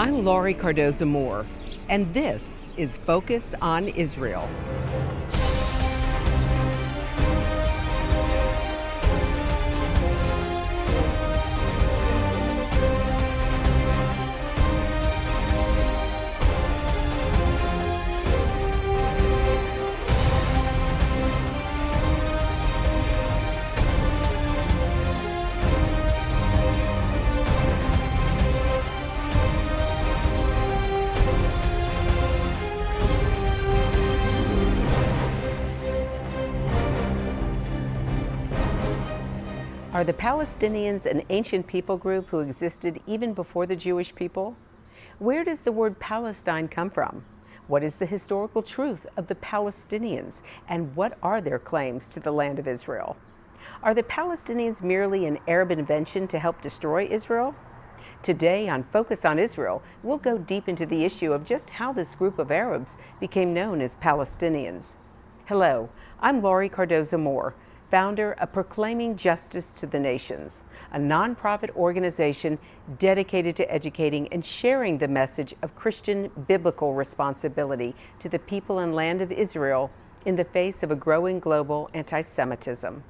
I'm Laurie Cardoza-Moore, and this is Focus on Israel. Are the Palestinians an ancient people group who existed even before the Jewish people? Where does the word Palestine come from? What is the historical truth of the Palestinians, and what are their claims to the land of Israel? Are the Palestinians merely an Arab invention to help destroy Israel? Today on Focus on Israel, we'll go deep into the issue of just how this group of Arabs became known as Palestinians. Hello, I'm Laurie Cardoza-Moore, founder of Proclaiming Justice to the Nations, a nonprofit organization dedicated to educating and sharing the message of Christian biblical responsibility to the people and land of Israel in the face of a growing global anti-Semitism.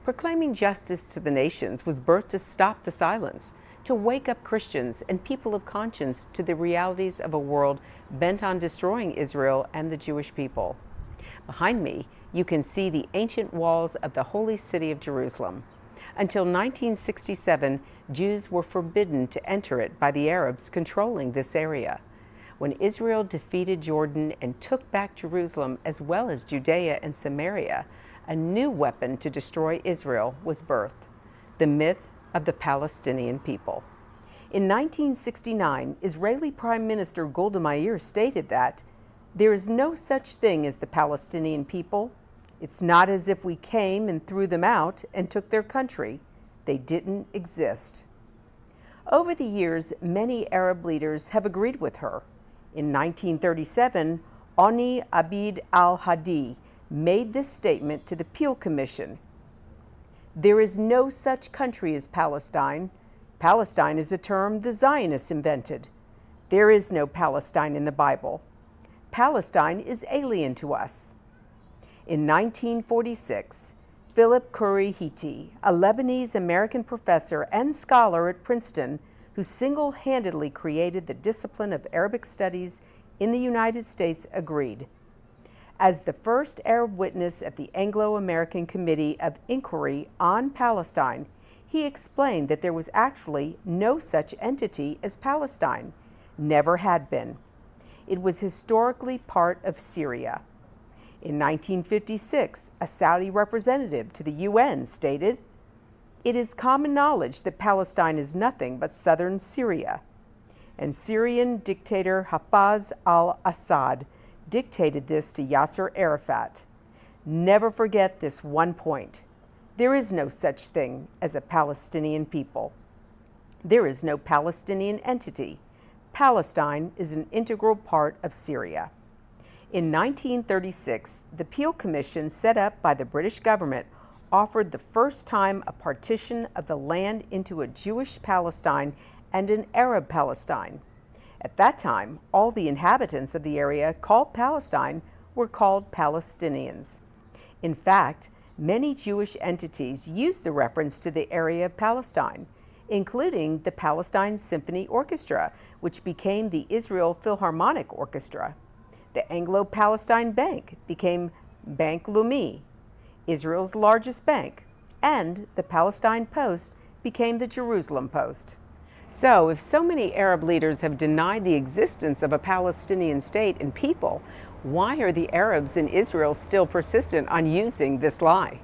Proclaiming Justice to the Nations was birthed to stop the silence, to wake up Christians and people of conscience to the realities of a world bent on destroying Israel and the Jewish people. Behind me, you can see the ancient walls of the holy city of Jerusalem. Until 1967, Jews were forbidden to enter it by the Arabs controlling this area. When Israel defeated Jordan and took back Jerusalem as well as Judea and Samaria, a new weapon to destroy Israel was birthed: the myth of the Palestinian people. In 1969, Israeli Prime Minister Golda Meir stated that there is no such thing as the Palestinian people. It's not as if we came and threw them out and took their country. They didn't exist. Over the years, many Arab leaders have agreed with her. In 1937, Oni Abid al-Hadi made this statement to the Peel Commission: "There is no such country as Palestine. Palestine is a term the Zionists invented. There is no Palestine in the Bible. Palestine is alien to us." In 1946, Philip Curry-Hiti, a Lebanese-American professor and scholar at Princeton who single-handedly created the discipline of Arabic studies in the United States, agreed. As the first Arab witness at the Anglo-American Committee of Inquiry on Palestine, he explained that there was actually no such entity as Palestine, never had been. It was historically part of Syria. In 1956, a Saudi representative to the UN stated, "It is common knowledge that Palestine is nothing but southern Syria." And Syrian dictator Hafez al-Assad dictated this to Yasser Arafat. Never forget this one point: there is no such thing as a Palestinian people. There is no Palestinian entity. Palestine is an integral part of Syria. In 1936, the Peel Commission, set up by the British government, offered the first time a partition of the land into a Jewish Palestine and an Arab Palestine. At that time, all the inhabitants of the area called Palestine were called Palestinians. In fact, many Jewish entities used the reference to the area of Palestine, including the Palestine Symphony Orchestra, which became the Israel Philharmonic Orchestra. The Anglo-Palestine Bank became Bank Leumi, Israel's largest bank, and the Palestine Post became the Jerusalem Post. So, if so many Arab leaders have denied the existence of a Palestinian state and people, why are the Arabs in Israel still persistent on using this lie?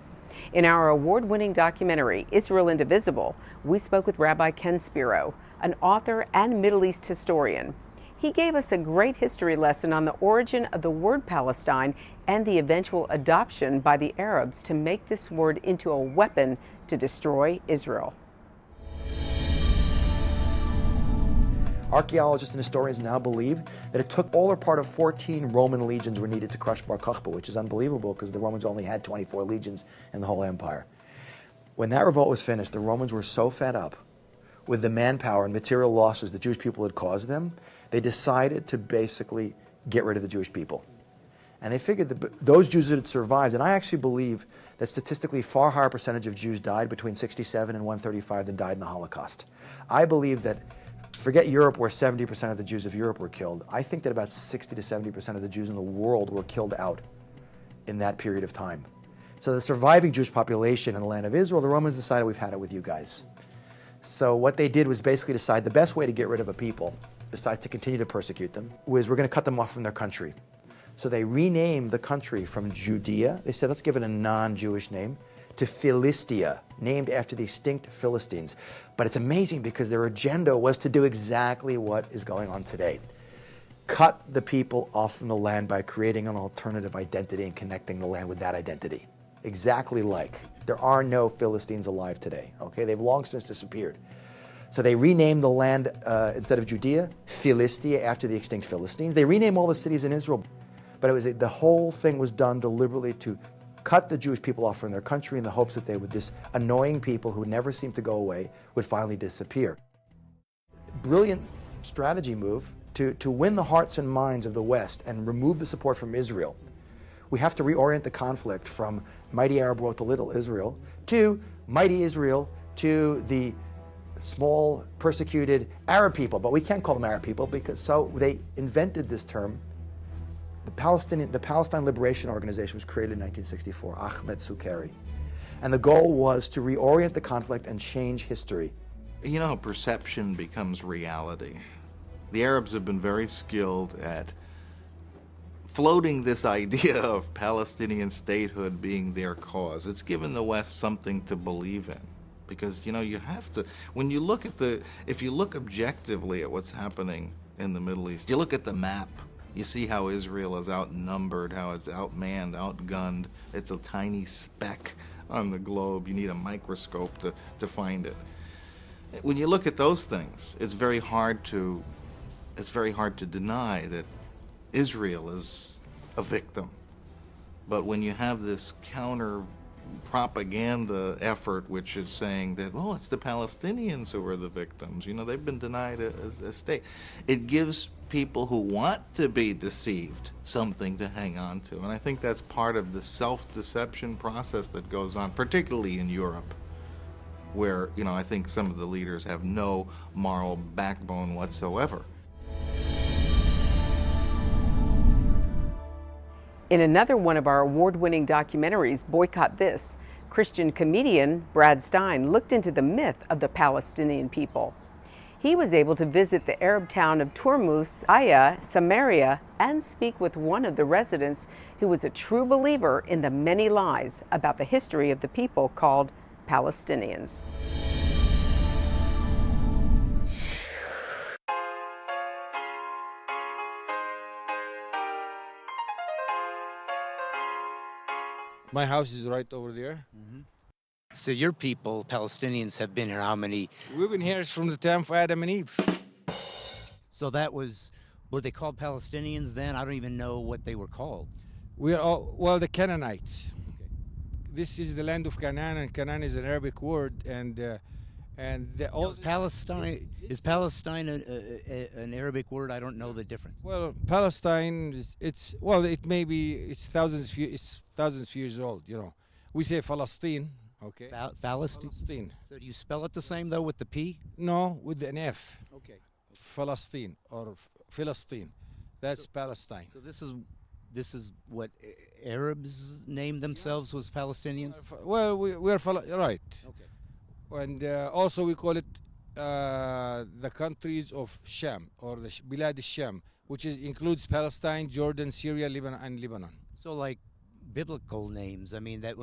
In our award-winning documentary, Israel Indivisible, we spoke with Rabbi Ken Spiro, an author and Middle East historian. He gave us a great history lesson on the origin of the word Palestine and the eventual adoption by the Arabs to make this word into a weapon to destroy Israel. Archaeologists and historians now believe that it took all or part of 14 Roman legions were needed to crush Bar Kokhba, which is unbelievable because the Romans only had 24 legions in the whole empire. When that revolt was finished, the Romans were so fed up with the manpower and material losses the Jewish people had caused them, they decided to basically get rid of the Jewish people. And they figured that those Jews that had survived, and I actually believe that statistically far higher percentage of Jews died between 67 and 135 than died in the Holocaust. I believe that, forget Europe where 70% of the Jews of Europe were killed, I think that about 60 to 70% of the Jews in the world were killed out in that period of time. So the surviving Jewish population in the land of Israel, the Romans decided we've had it with you guys. So what they did was basically decide the best way to get rid of a people, besides to continue to persecute them, was we're going to cut them off from their country. So they renamed the country from Judea, they said let's give it a non-Jewish name, to Philistia, named after the extinct Philistines. But it's amazing because their agenda was to do exactly what is going on today. Cut the people off from the land by creating an alternative identity and connecting the land with that identity. Exactly like there are no Philistines alive today, okay? They've long since disappeared. So they renamed the land, instead of Judea, Philistia, after the extinct Philistines. They renamed all the cities in Israel. But it was the whole thing was done deliberately to cut the Jewish people off from their country in the hopes that they would, this annoying people who never seemed to go away, would finally disappear. Brilliant strategy move to win the hearts and minds of the West and remove the support from Israel. We have to reorient the conflict from mighty Arab world to little Israel to mighty Israel to the small persecuted Arab people. But we can't call them Arab people because so they invented this term. The Palestine Liberation Organization was created in 1964, Ahmed Sukkari. And the goal was to reorient the conflict and change history. You know how perception becomes reality. The Arabs have been very skilled at floating this idea of Palestinian statehood being their cause. It's given the West something to believe in. Because, you know, you have to, when you look at if you look objectively at what's happening in the Middle East, you look at the map, you see how Israel is outnumbered, how it's outmanned, outgunned. It's a tiny speck on the globe. You need a microscope to find it. When you look at those things, it's very hard to deny that Israel is a victim. But when you have this counter propaganda effort which is saying that, well, it's the Palestinians who are the victims, you know, they've been denied a state, it gives people who want to be deceived something to hang on to. And I think that's part of the self-deception process that goes on, particularly in Europe, where, you know, I think some of the leaders have no moral backbone whatsoever. In another one of our award-winning documentaries, Boycott This, Christian comedian Brad Stein looked into the myth of the Palestinian people. He was able to visit the Arab town of Turmus, Aya, Samaria, and speak with one of the residents who was a true believer in the many lies about the history of the people called Palestinians. My house is right over there. Mm-hmm. So your people, Palestinians, have been here how many? We've been here from the time of Adam and Eve. So were they called Palestinians then? I don't even know what they were called. We are all, well, the Canaanites. Okay. This is the land of Canaan, and Canaan is an Arabic word, and Is Palestine an Arabic word? I don't know the difference. Well, Palestine it's thousands of years old. You know, we say Palestine. Okay. Palestine. Palestine. So do you spell it the same though with the P? No, with an F. Okay. Palestine or Philistine. That's Palestine. So this is what Arabs named themselves was Palestinians? Well, we're right. Okay. And also we call it the countries of Sham, or the Bilad al-Sham, which includes Palestine, Jordan, Syria, Lebanon. So like biblical names, I mean, that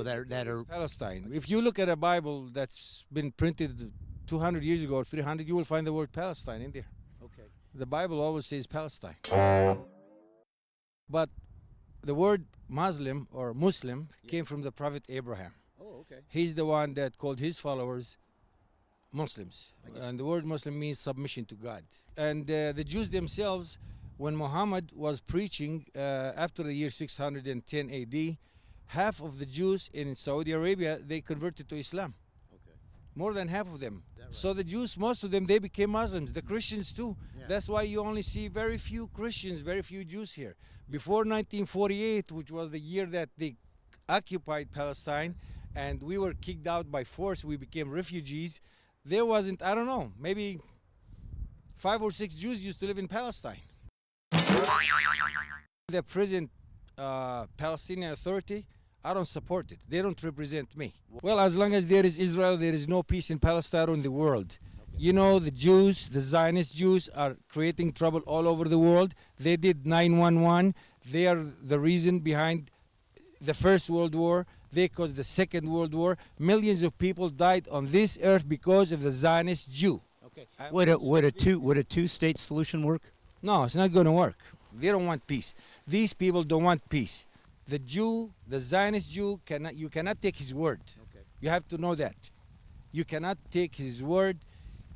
are Palestine. If you look at a Bible that's been printed 200 years ago or 300, you will find the word Palestine in there. okay. The Bible always says Palestine. But the word Muslim or Muslim came from the Prophet Abraham. Oh, okay. He's the one that called his followers Muslims. And the word Muslim means submission to God. And the Jews themselves, when Muhammad was preaching after the year 610 AD, half of the Jews in Saudi Arabia, they converted to Islam. Okay. more than half of them. So the Jews, most of them, they became Muslims. The Christians too. That's why you only see very few Christians, very few Jews here. Before 1948, which was the year that they occupied Palestine, and we were kicked out by force, we became refugees, there wasn't, I don't know, maybe 5 or 6 Jews used to live in Palestine. The present Palestinian Authority, I don't support it. They don't represent me. Well, as long as there is Israel, there is no peace in Palestine or in the world. You know, the Jews, the Zionist Jews, are creating trouble all over the world. They did 9/11. They are the reason behind the First World War. They caused the Second World War. Millions of people died on this earth because of the Zionist Jew. Okay. Would a two-state solution work? No, it's not going to work. They don't want peace. These people don't want peace. The Jew, the Zionist Jew, you cannot take his word. Okay. You have to know that. You cannot take his word,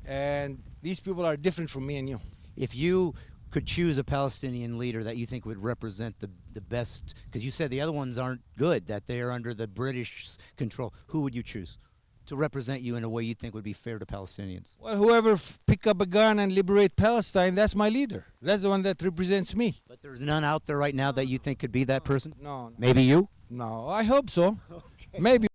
and these people are different from me and you. If you could choose a Palestinian leader that you think would represent the best, because you said the other ones aren't good, that they are under the British control, who would you choose to represent you in a way you think would be fair to Palestinians? Well, whoever pick up a gun and liberate Palestine, that's my leader. That's the one that represents me. But there's none out there right now that you think could be that person? No. Maybe you? No, I hope so. Okay. Maybe.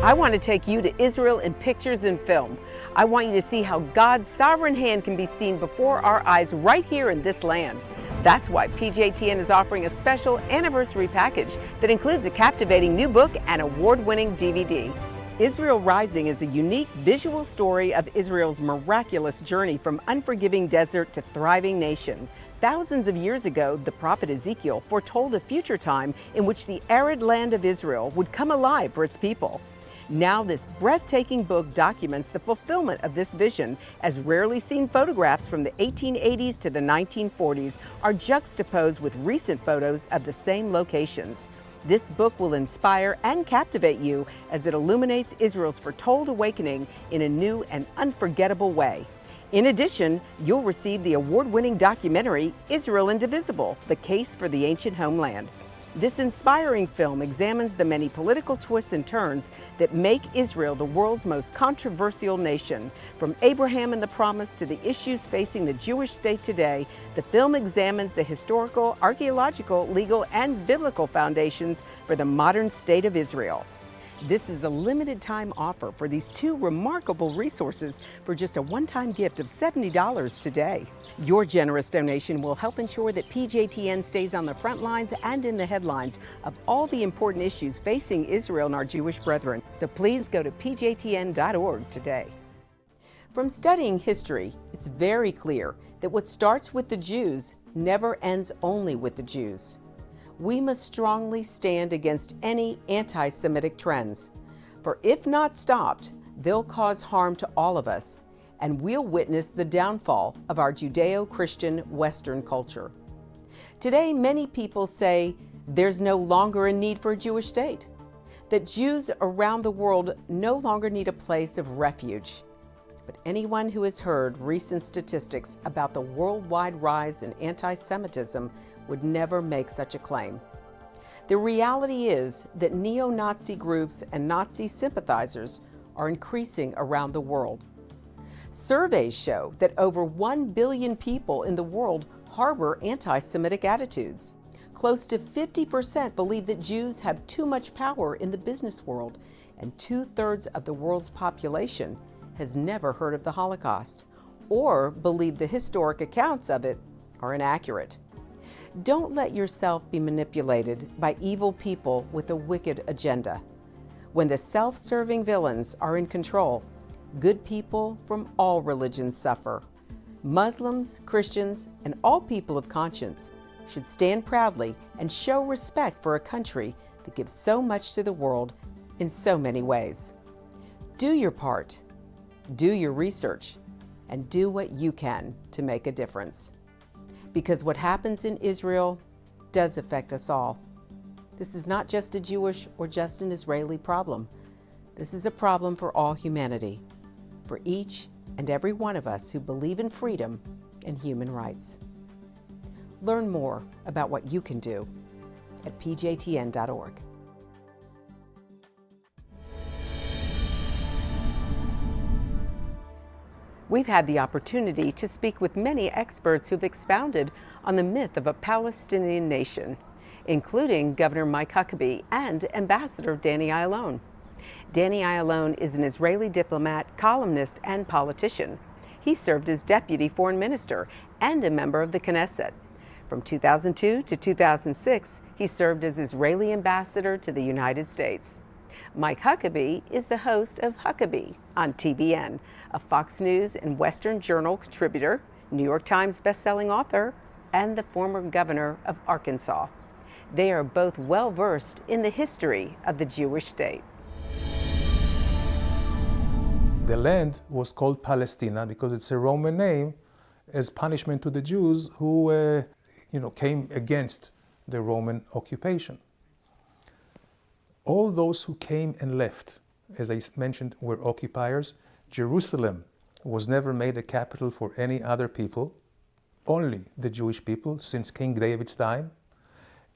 I want to take you to Israel in pictures and film. I want you to see how God's sovereign hand can be seen before our eyes right here in this land. That's why PJTN is offering a special anniversary package that includes a captivating new book and award-winning DVD. Israel Rising is a unique visual story of Israel's miraculous journey from unforgiving desert to thriving nation. Thousands of years ago, the prophet Ezekiel foretold a future time in which the arid land of Israel would come alive for its people. Now this breathtaking book documents the fulfillment of this vision, as rarely seen photographs from the 1880s to the 1940s are juxtaposed with recent photos of the same locations. This book will inspire and captivate you as it illuminates Israel's foretold awakening in a new and unforgettable way. In addition, you'll receive the award-winning documentary, Israel Indivisible: The Case for the Ancient Homeland. This inspiring film examines the many political twists and turns that make Israel the world's most controversial nation. From Abraham and the Promise to the issues facing the Jewish state today, the film examines the historical, archaeological, legal, and biblical foundations for the modern state of Israel. This is a limited time offer for these two remarkable resources for just a one-time gift of $70 today. Your generous donation will help ensure that PJTN stays on the front lines and in the headlines of all the important issues facing Israel and our Jewish brethren. So please go to pjtn.org today. From studying history, it's very clear that what starts with the Jews never ends only with the Jews. We must strongly stand against any anti-Semitic trends, for if not stopped, they'll cause harm to all of us, and we'll witness the downfall of our Judeo-Christian Western culture. Today, many people say there's no longer a need for a Jewish state, that Jews around the world no longer need a place of refuge. But anyone who has heard recent statistics about the worldwide rise in anti-Semitism would never make such a claim. The reality is that neo-Nazi groups and Nazi sympathizers are increasing around the world. Surveys show that over 1 billion people in the world harbor anti-Semitic attitudes. Close to 50% believe that Jews have too much power in the business world, and 2/3 of the world's population has never heard of the Holocaust or believe the historic accounts of it are inaccurate. Don't let yourself be manipulated by evil people with a wicked agenda. When the self-serving villains are in control, good people from all religions suffer. Muslims, Christians, and all people of conscience should stand proudly and show respect for a country that gives so much to the world in so many ways. Do your part, do your research, and do what you can to make a difference. Because what happens in Israel does affect us all. This is not just a Jewish or just an Israeli problem. This is a problem for all humanity, for each and every one of us who believe in freedom and human rights. Learn more about what you can do at pjtn.org. We've had the opportunity to speak with many experts who've expounded on the myth of a Palestinian nation, including Governor Mike Huckabee and Ambassador Danny Ayalon. Danny Ayalon is an Israeli diplomat, columnist, and politician. He served as deputy foreign minister and a member of the Knesset. From 2002 to 2006, he served as Israeli ambassador to the United States. Mike Huckabee is the host of Huckabee on TBN, a Fox News and Western Journal contributor, New York Times bestselling author, and the former governor of Arkansas. They are both well-versed in the history of the Jewish state. The land was called Palestina because it's a Roman name as punishment to the Jews who came against the Roman occupation. All those who came and left, as I mentioned, were occupiers. Jerusalem was never made a capital for any other people, only the Jewish people since King David's time.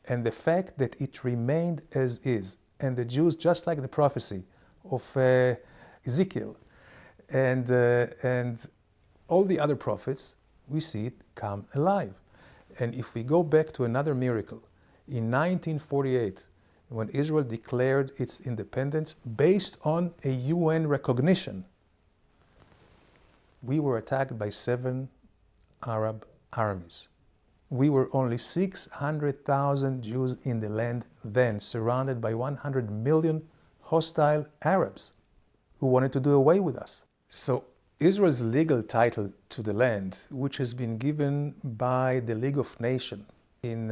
And the fact that it remained as is, and the Jews, just like the prophecy of Ezekiel and all the other prophets, we see it come alive. And if we go back to another miracle, in 1948, when Israel declared its independence based on a UN recognition, we were attacked by 7 Arab armies. We were only 600,000 Jews in the land then, surrounded by 100 million hostile Arabs who wanted to do away with us. So Israel's legal title to the land, which has been given by the League of Nations in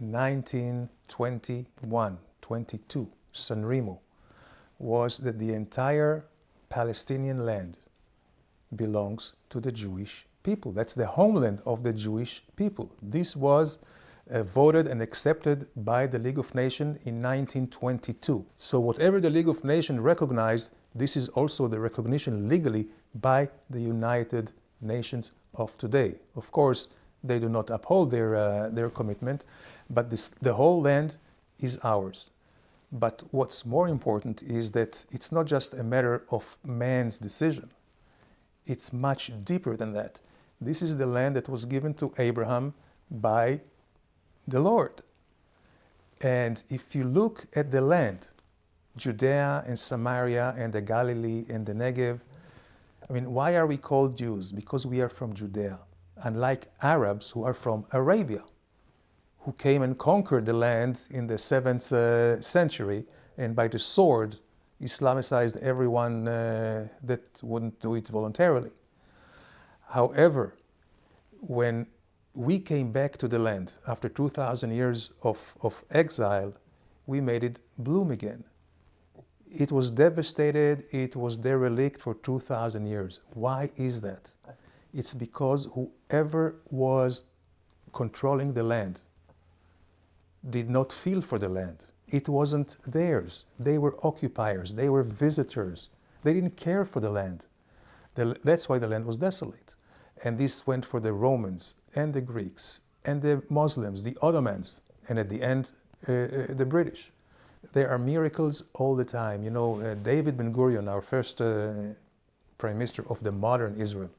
1921-22, San Remo, was that the entire Palestinian land belongs to the Jewish people. That's the homeland of the Jewish people. This was voted and accepted by the League of Nations in 1922. So whatever the League of Nations recognized, this is also the recognition legally by the United Nations of today. Of course, they do not uphold their commitment, but the whole land is ours. But what's more important is that it's not just a matter of man's decision. It's much deeper than that. This is the land that was given to Abraham by the Lord. And if you look at the land, Judea and Samaria and the Galilee and the Negev, why are we called Jews? Because we are from Judea, unlike Arabs who are from Arabia, who came and conquered the land in the 7th century, and by the sword Islamicized everyone that wouldn't do it voluntarily. However, when we came back to the land after 2,000 years of exile, we made it bloom again. It was devastated, it was derelict for 2,000 years. Why is that? It's because whoever was controlling the land did not feel for the land. It wasn't theirs. They were occupiers, they were visitors. They didn't care for the land. That's why the land was desolate. And this went for the Romans and the Greeks and the Muslims, the Ottomans, and at the end, the British. There are miracles all the time. David Ben-Gurion, our first prime minister of the modern Israel,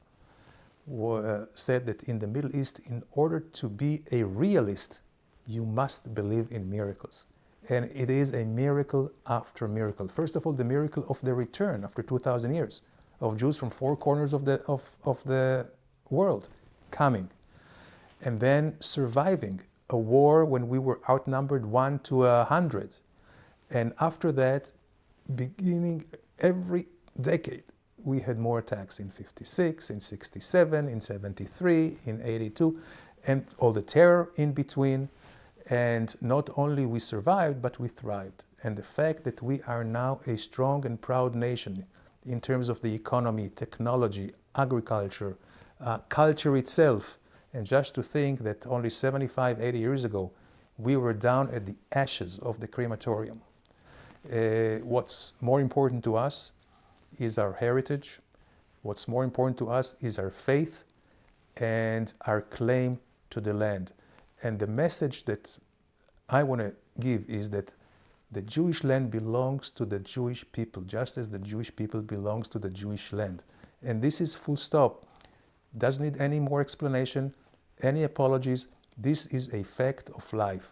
said that in the Middle East, in order to be a realist, you must believe in miracles. And it is a miracle after miracle. First of all, the miracle of the return after 2,000 years of Jews from 4 corners of the world coming. And then surviving a war when we were outnumbered 1 to 100. And after that, beginning every decade, we had more attacks in 56, in 67, in 73, in 82, and all the terror in between. And not only we survived, but we thrived. And the fact that we are now a strong and proud nation in terms of the economy, technology, agriculture, culture itself, and just to think that only 75, 80 years ago, we were down at the ashes of the crematorium. What's more important to us is our heritage. What's more important to us is our faith and our claim to the land. And the message that I want to give is that the Jewish land belongs to the Jewish people, just as the Jewish people belongs to the Jewish land. And this is full stop. Doesn't need any more explanation, any apologies. This is a fact of life.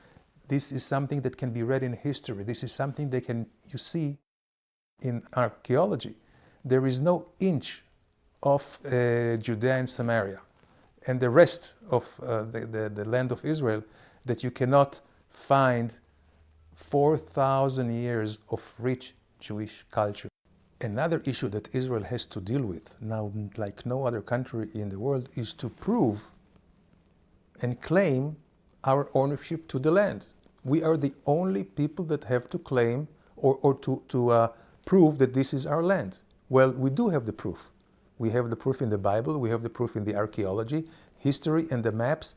This is something that can be read in history. This is something that you see in archaeology. There is no inch of Judea and Samaria and the rest of the land of Israel that you cannot find 4,000 years of rich Jewish culture. Another issue that Israel has to deal with now, like no other country in the world, is to prove and claim our ownership to the land. We are the only people that have to claim or to prove that this is our land. Well, we do have the proof. We have the proof in the Bible, we have the proof in the archaeology, history, and the maps,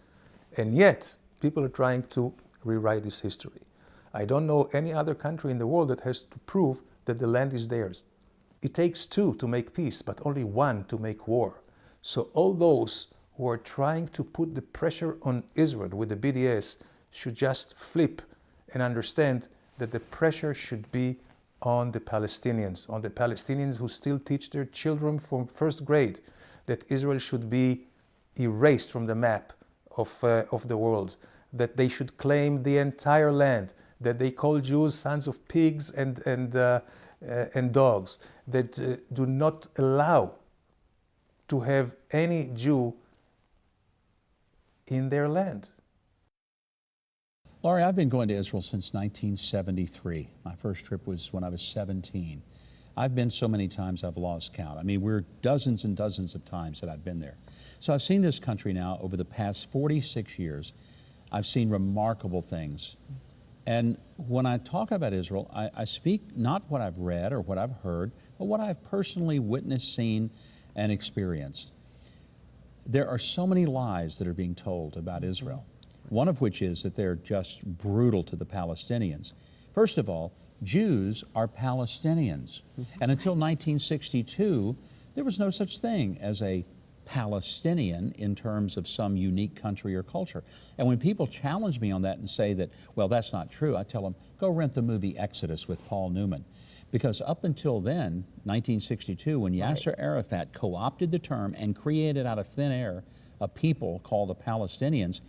and yet people are trying to rewrite this history. I don't know any other country in the world that has to prove that the land is theirs. It takes two to make peace, but only one to make war. So all those who are trying to put the pressure on Israel with the BDS should just flip and understand that the pressure should be on the Palestinians who still teach their children from first grade that Israel should be erased from the map of the world, that they should claim the entire land, that they call Jews sons of pigs and dogs, that do not allow to have any Jew in their land. Laurie, I've been going to Israel since 1973. My first trip was when I was 17. I've been so many times I've lost count. I mean, we're dozens and dozens of times that I've been there. So I've seen this country now over the past 46 years. I've seen remarkable things. And when I talk about Israel, I speak not what I've read or what I've heard, but what I've personally witnessed, seen, and experienced. There are so many lies that are being told about Israel. One of which is that they're just brutal to the Palestinians. First of all, Jews are Palestinians. And until 1962, there was no such thing as a Palestinian in terms of some unique country or culture. And when people challenge me on that and say that, well, that's not true, I tell them, go rent the movie Exodus with Paul Newman. Because up until then, 1962, when Yasser Arafat co-opted the term and created out of thin air a people called the Palestinians,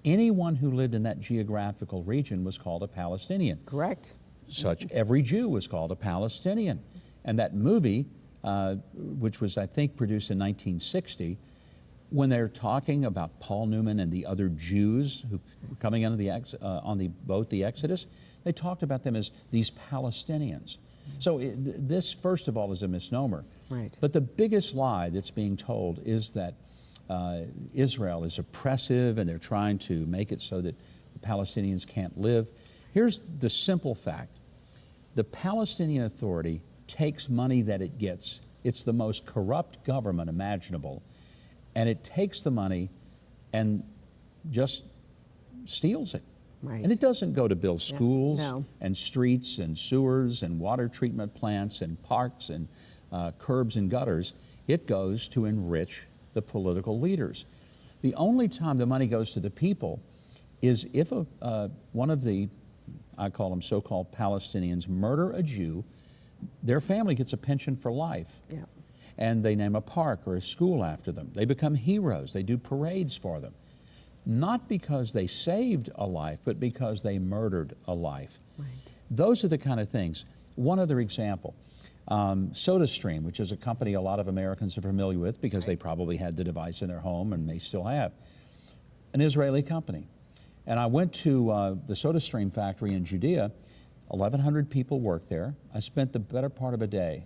anyone who lived in that geographical region was called a Palestinian. Correct. Every Jew was called a Palestinian. And that movie, which was, I think, produced in 1960, when they're talking about Paul Newman and the other Jews who were coming on the boat, the Exodus, they talked about them as these Palestinians. So this, first of all, is a misnomer. Right. But the biggest lie that's being told is that Israel is oppressive and they're trying to make it so that the Palestinians can't live. Here's the simple fact. The Palestinian Authority takes money that it gets. It's the most corrupt government imaginable. And it takes the money and just steals it. Right. And it doesn't go to build schools No. and streets and sewers and water treatment plants and parks and curbs and gutters. It goes to enrich the political leaders. The only time the money goes to the people is if one of the, I call them so-called Palestinians, murder a Jew, their family gets a pension for life. Yeah. And they name a park or a school after them. They become heroes. They do parades for them. Not because they saved a life, but because they murdered a life. Right. Those are the kind of things. One other example. SodaStream, which is a company a lot of Americans are familiar with because they probably had the device in their home and may still have, an Israeli company. And I went to the SodaStream factory in Judea. 1,100 people work there. I spent the better part of a day.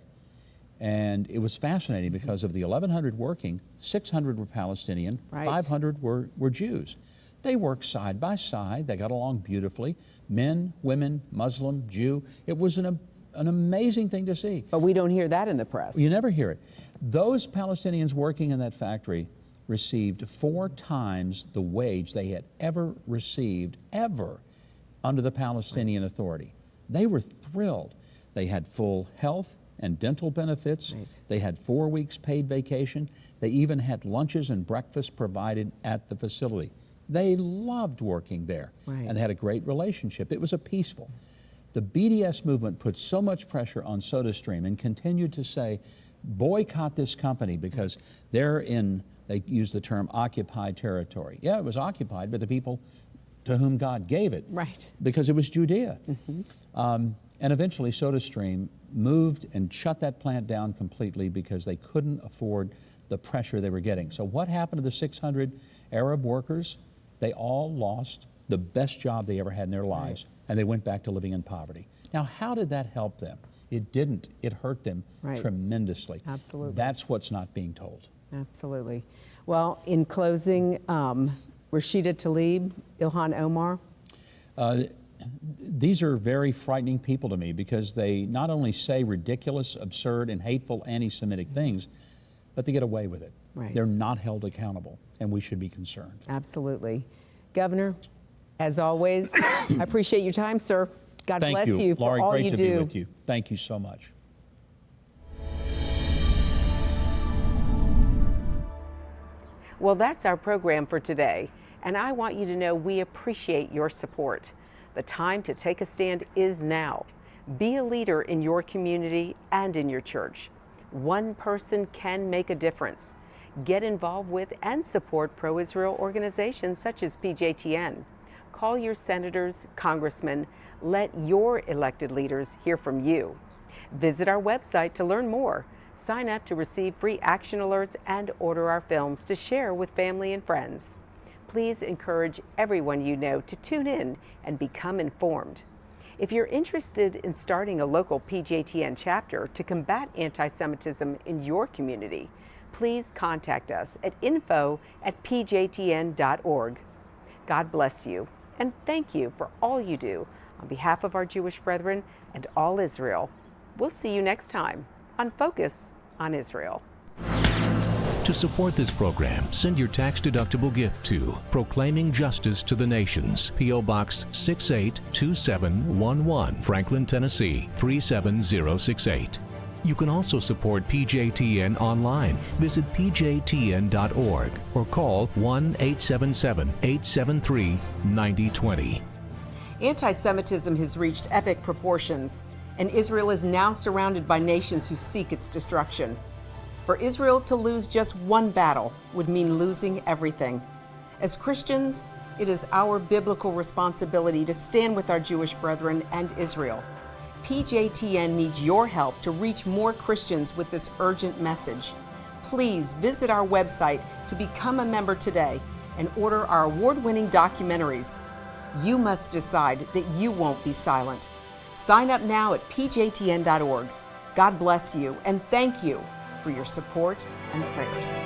And it was fascinating because of the 1,100 working, 600 were Palestinian, 500 were Jews. They worked side by side. They got along beautifully. Men, women, Muslim, Jew. It was an amazing thing to see. But we don't hear that in the press. You never hear it. Those Palestinians working in that factory received 4 times the wage they had ever received, ever, under the Palestinian Authority. They were thrilled. They had full health and dental benefits. Right. They had 4 weeks paid vacation. They even had lunches and breakfast provided at the facility. They loved working there. Right. And they had a great relationship. It was a peaceful. The BDS movement put so much pressure on SodaStream and continued to say, boycott this company because they're in, they use the term occupied territory. Yeah, it was occupied by the people to whom God gave it. Right. Because it was Judea. And eventually SodaStream moved and shut that plant down completely because they couldn't afford the pressure they were getting. So what happened to the 600 Arab workers? They all lost the best job they ever had in their lives, and they went back to living in poverty. Now, how did that help them? It didn't. It hurt them tremendously. Absolutely. That's what's not being told. Absolutely. Well, in closing, Rashida Tlaib, Ilhan Omar. These are very frightening people to me because they not only say ridiculous, absurd, and hateful anti-Semitic things, but they get away with it. Right. They're not held accountable, and we should be concerned. Absolutely. Governor, as always, I appreciate your time, sir. God bless you for Laurie, all great you to do. be with you. Thank you so much. Well, that's our program for today, and I want you to know we appreciate your support. The time to take a stand is now. Be a leader in your community and in your church. One person can make a difference. Get involved with and support pro-Israel organizations such as PJTN. Call your senators, congressmen. Let your elected leaders hear from you. Visit our website to learn more. Sign up to receive free action alerts and order our films to share with family and friends. Please encourage everyone you know to tune in and become informed. If you're interested in starting a local PJTN chapter to combat anti-Semitism in your community, please contact us at info@pjtn.org. God bless you, and thank you for all you do on behalf of our Jewish brethren and all Israel. We'll see you next time on Focus on Israel. To support this program, send your tax-deductible gift to Proclaiming Justice to the Nations, P.O. Box 682711, Franklin, Tennessee 37068. You can also support PJTN online. Visit pjtn.org or call 1-877-873-9020. Anti-Semitism has reached epic proportions, and Israel is now surrounded by nations who seek its destruction. For Israel to lose just one battle would mean losing everything. As Christians, it is our biblical responsibility to stand with our Jewish brethren and Israel. PJTN needs your help to reach more Christians with this urgent message. Please visit our website to become a member today and order our award-winning documentaries. You must decide that you won't be silent. Sign up now at pjtn.org. God bless you, and thank you for your support and prayers.